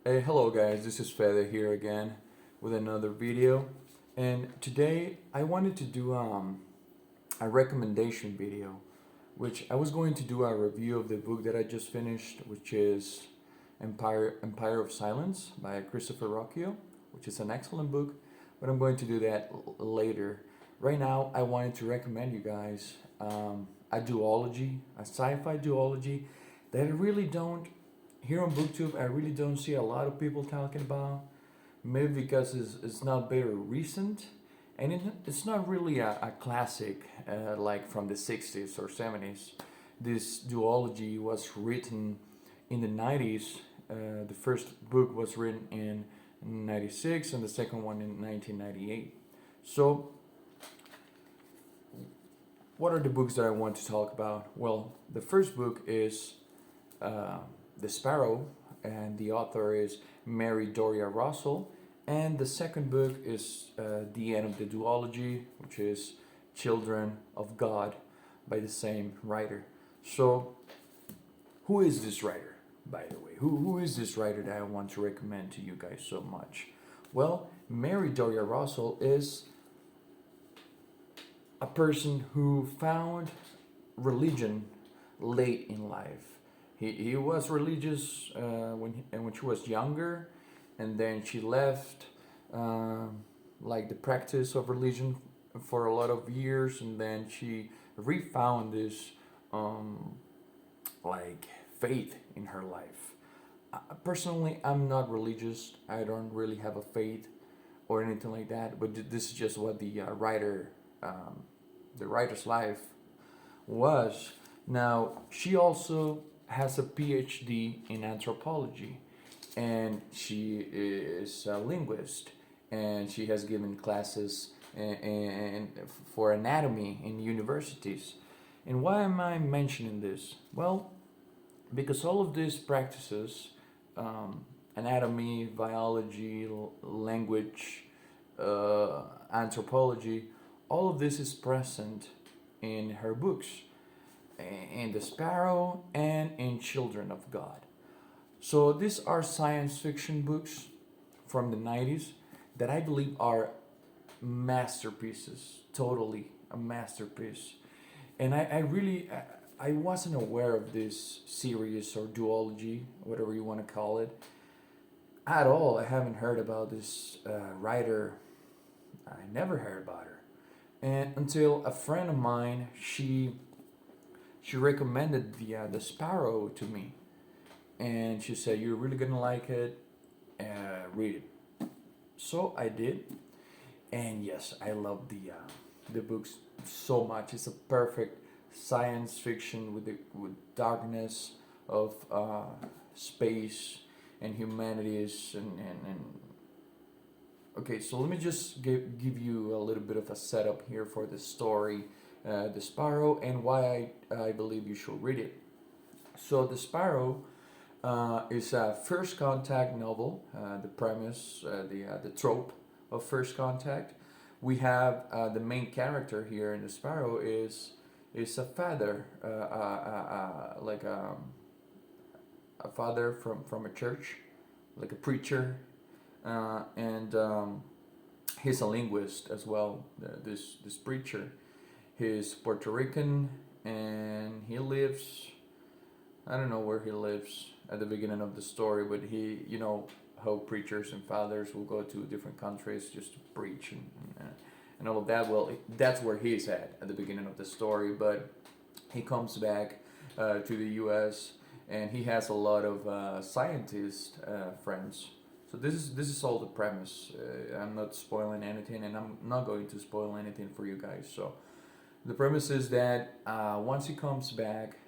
Hey, hello guys, this is Fede here again with another video. And today I wanted to do a recommendation video, which I was going to do a review of the book that I just finished, which is Empire of Silence by Christopher Rocchio, which is an excellent book, but I'm going to do that later. Right now, I wanted to recommend you guys a duology, a sci-fi duology that I really don't here on Booktube, I really don't see a lot of people talking about. Maybe because it's not very recent, and it's not really a classic like from the 60s or 70s. This duology was written in the 90s. The first book was written in 96 and the second one in 1998. So, what are the books that I want to talk about? Well, the first book is uh, The Sparrow, and the author is Mary Doria Russell. And the second book is The End of the Duology, which is Children of God by the same writer. So, who is this writer, by the way? Who is this writer that I want to recommend to you guys so much? Well, Mary Doria Russell is a person who found religion late in life. He was religious when she was younger, and then she left like the practice of religion for a lot of years, and then she refound this um, like faith in her life. Personally, I'm not religious. I don't really have a faith or anything like that. But this is just what um, the writer's life was. Now, she also has a PhD in anthropology, and she is a linguist, and she has given classes and for anatomy in universities. And why am I mentioning this? Well, because all of these practices, anatomy, biology, language, anthropology, all of this is present in her books, in The Sparrow and in Children of God. So these are science fiction books from the 90s that I believe are masterpieces, totally a masterpiece. And I really, I wasn't aware of this series or duology, whatever you want to call it, at all. I haven't heard about this writer. I never heard about her. And until a friend of mine, she recommended the Sparrow to me, and she said you're really gonna like it. Read it. So I did, and yes, I love the books so much. It's a perfect science fiction with with darkness of space and humanities and okay. So let me just give you a little bit of a setup here for the story, The Sparrow, and why I believe you should read it. So The Sparrow is a first contact novel. The premise, the trope of first contact. We have the main character here in The Sparrow is a father, like a father from a church, like a preacher, and he's a linguist as well. This preacher, he's Puerto Rican, and he lives. I don't know where he lives at the beginning of the story, but how preachers and fathers will go to different countries just to preach and all of that. Well, that's where he's at the beginning of the story, but he comes back to the U.S. and he has a lot of scientist friends. So this is all the premise. I'm not spoiling anything, and I'm not going to spoil anything for you guys. So the premise is that once he comes back,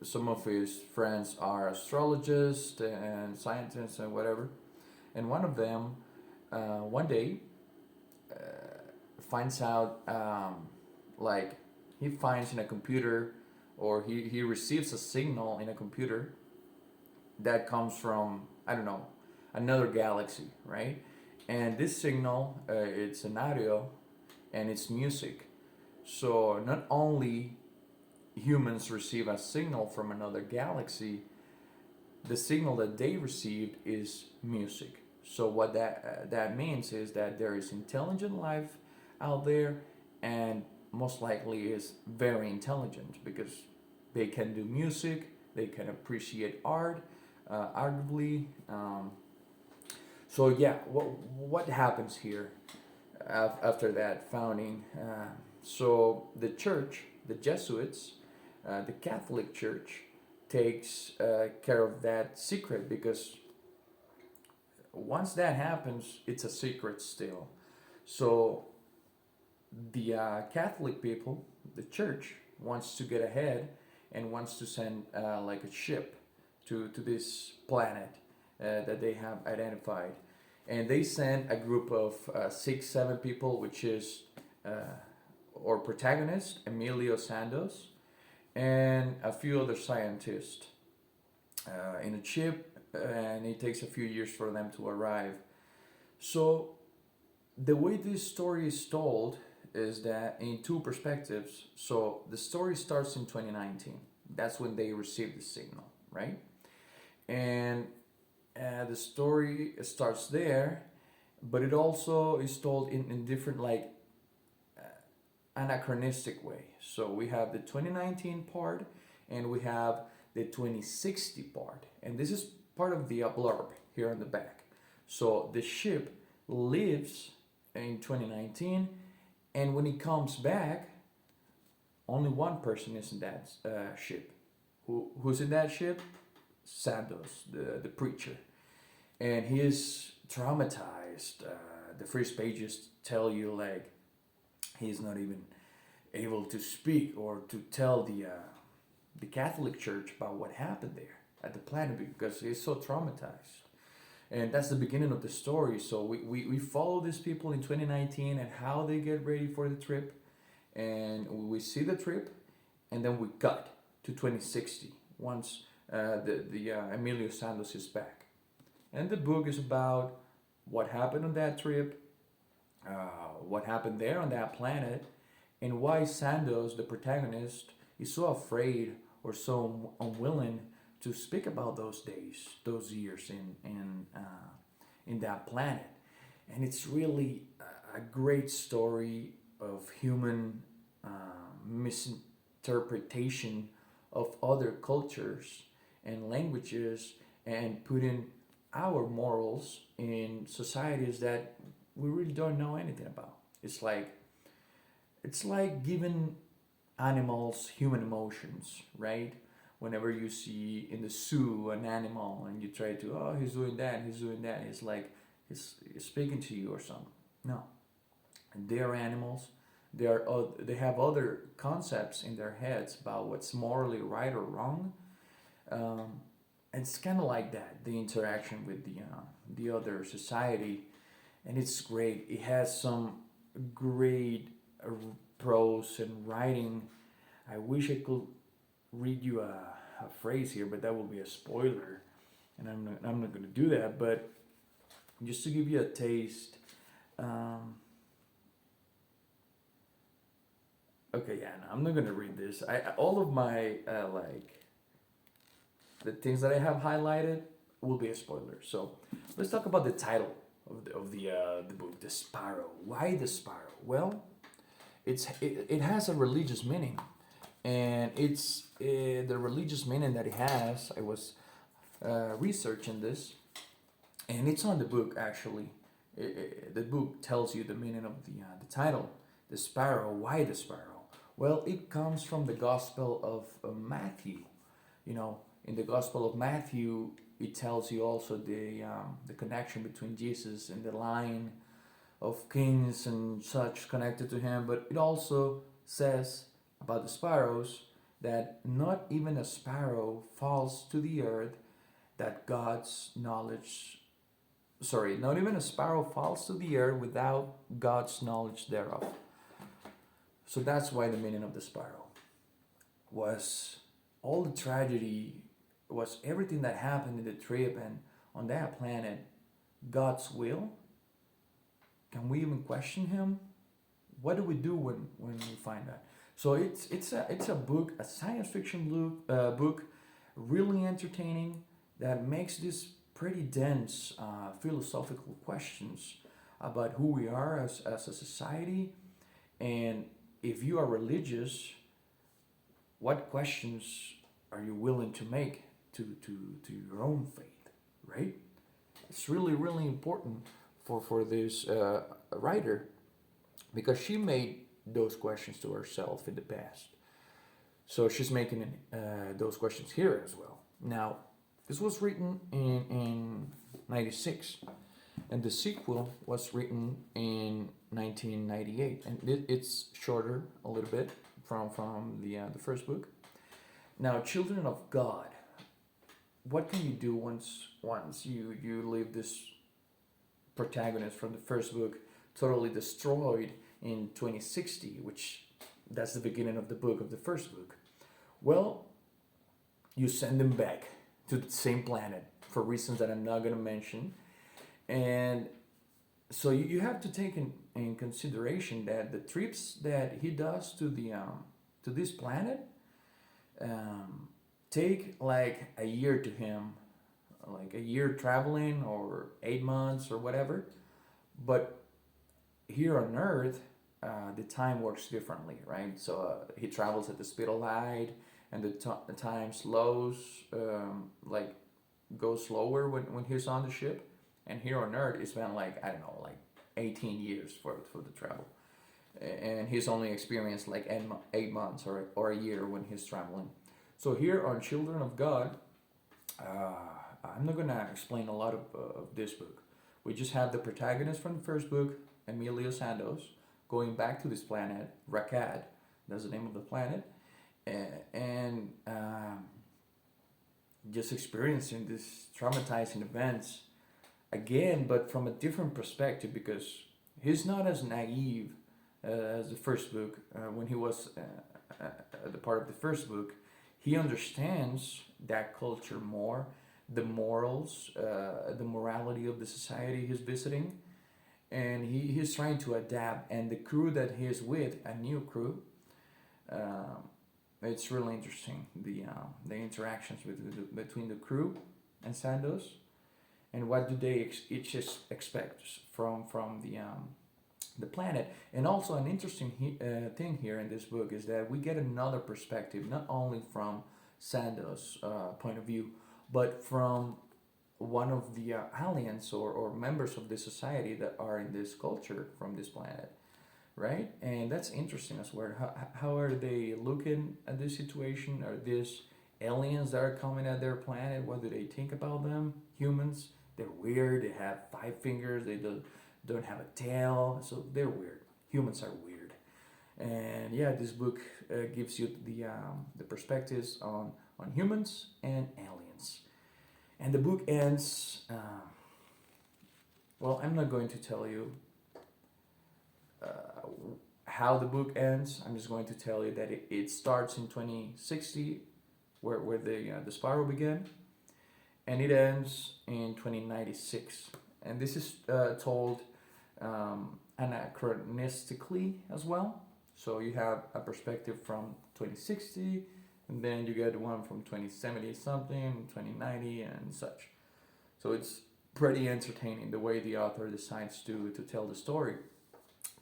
some of his friends are astrologists and scientists and whatever, and one of them one day finds out like he finds in a computer, or he receives a signal in a computer that comes from, I don't know, another galaxy, right? And this signal, it's an audio and it's music. So not only humans receive a signal from another galaxy, the signal that they received is music. So what that means is that there is intelligent life out there, and most likely is very intelligent because they can do music, they can appreciate art, arguably. So yeah, what happens here after that founding? So the church, the Jesuits, the Catholic Church takes care of that secret because once that happens, it's a secret still. So the Catholic people, the church, wants to get ahead and wants to send like a ship to this planet that they have identified. And they send a group of 6, 7 people, which is our protagonist, Emilio Santos, and a few other scientists in a ship, and it takes a few years for them to arrive. So the way this story is told is that in two perspectives. So the story starts in 2019. That's when they received the signal, right? And the story starts there, but it also is told in different like anachronistic way. So we have the 2019 part and we have the 2060 part. And this is part of the blurb here on the back. So the ship lives in 2019, and when it comes back, only one person is in that ship. Who's in that ship? Santos, the preacher. And he is traumatized. The first pages tell you like he's not even able to speak or to tell the Catholic Church about what happened there at the planet because he's so traumatized. And that's the beginning of the story. So we follow these people in 2019 and how they get ready for the trip. And we see the trip, and then we cut to 2060 once the Emilio Santos is back. And the book is about what happened on that trip, what happened there on that planet, and why Santos, the protagonist, is so afraid or so unwilling to speak about those days, those years in that planet. And it's really a great story of human misinterpretation of other cultures and languages and putting our morals in societies that we really don't know anything about. It's like giving animals human emotions, right? Whenever you see in the zoo an animal and you try to, oh, he's doing that, it's like he's speaking to you or something. No, they are animals. They have other concepts in their heads about what's morally right or wrong. It's kind of like that, the interaction with the other society, and it's great. It has some great prose and writing. I wish I could read you a phrase here, but that will be a spoiler, and I'm not going to do that. But just to give you a taste. Okay, yeah, no, I'm not gonna read this. All of my like the things that I have highlighted will be a spoiler. So let's talk about the title of the book, The Sparrow. Why the Sparrow? Well, it has a religious meaning, and it's the religious meaning that it has. I was researching this, and it's on the book actually. The book tells you the meaning of the title, The Sparrow. Why the Sparrow? Well, it comes from the Gospel of Matthew. You know, in the Gospel of Matthew, it tells you also the connection between Jesus and the line of kings and such connected to him. But it also says about the sparrows that not even a sparrow falls to the earth that God's knowledge. Sorry, not even a sparrow falls to the earth without God's knowledge thereof. So that's why the meaning of the sparrow was all the tragedy, was everything that happened in the trip and on that planet, God's will. Can we even question him? What do we do when we find that? So it's a book, a science fiction book, really entertaining. that makes these pretty dense philosophical questions about who we are as a society. And if you are religious, what questions are you willing to make to your own faith, right? It's really, really important for this writer because she made those questions to herself in the past. So she's making those questions here as well. Now, this was written in 96, and the sequel was written in 1998, and it's shorter a little bit from the first book. Now, Children of God. What can you do once you leave this protagonist from the first book totally destroyed in 2060, which that's the beginning of the book of the first book? Well, you send them back to the same planet for reasons that I'm not going to mention. And so you have to take in consideration that the trips that he does to this planet take like a year to him, like a year traveling or 8 months or whatever. But here on Earth, the time works differently, right? So he travels at the speed of light, and the time slows, like goes slower when he's on the ship. And here on Earth, it's been like, I don't know, like 18 years for the travel. And he's only experienced like 8 months or a year when he's traveling. So here on Children of God, I'm not going to explain a lot of this book. We just have the protagonist from the first book, Emilio Santos, going back to this planet, Rakad, that's the name of the planet, and just experiencing these traumatizing events again, but from a different perspective, because he's not as naive as the first book. When he was the part of the first book, he understands that culture more, the morals, the morality of the society he's visiting, and he's trying to adapt. And the crew that he's with, a new crew, it's really interesting, the interactions between the crew and Santos, and what do they each expect from the planet. And also an interesting thing here in this book is that we get another perspective, not only from Santos' point of view, but from one of the aliens or members of the society that are in this culture from this planet, right? And that's interesting as well. How are they looking at this situation? Are these aliens that are coming at their planet? What do they think about them? Humans, they're weird. They have 5 fingers. They don't have a tail, so they're weird. Humans are weird. And yeah, this book gives you the perspectives on humans and aliens. And the book ends. Well, I'm not going to tell you how the book ends. I'm just going to tell you that it starts in 2060, where the spiral began, and it ends in 2096. And this is told anachronistically as well. So you have a perspective from 2060, and then you get one from 2070 something, 2090, and such. So it's pretty entertaining the way the author decides to tell the story.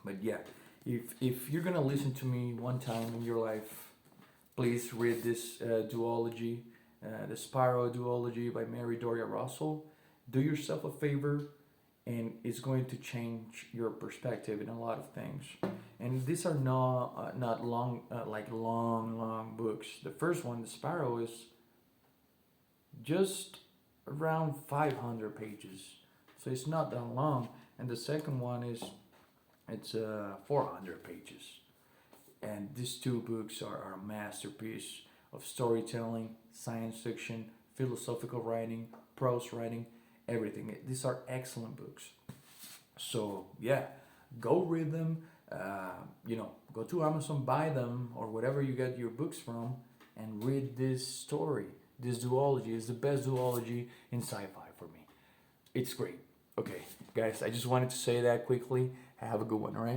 But yeah, if you're gonna listen to me one time in your life, please read this duology, the Spiral duology by Mary Doria Russell. Do yourself a favor, and it's going to change your perspective in a lot of things. And these are not long, like long books. The first one, the Spiral, is just around 500 pages, so it's not that long. And the second one it's 400 pages. And these two books are a masterpiece of storytelling, science fiction, philosophical writing, prose writing, everything. These are excellent books. So yeah, go read them. Go to Amazon, buy them, or whatever you get your books from, and read this story. This duology is the best duology in sci-fi for me. It's great. Okay, guys, I just wanted to say that quickly. Have a good one, all right?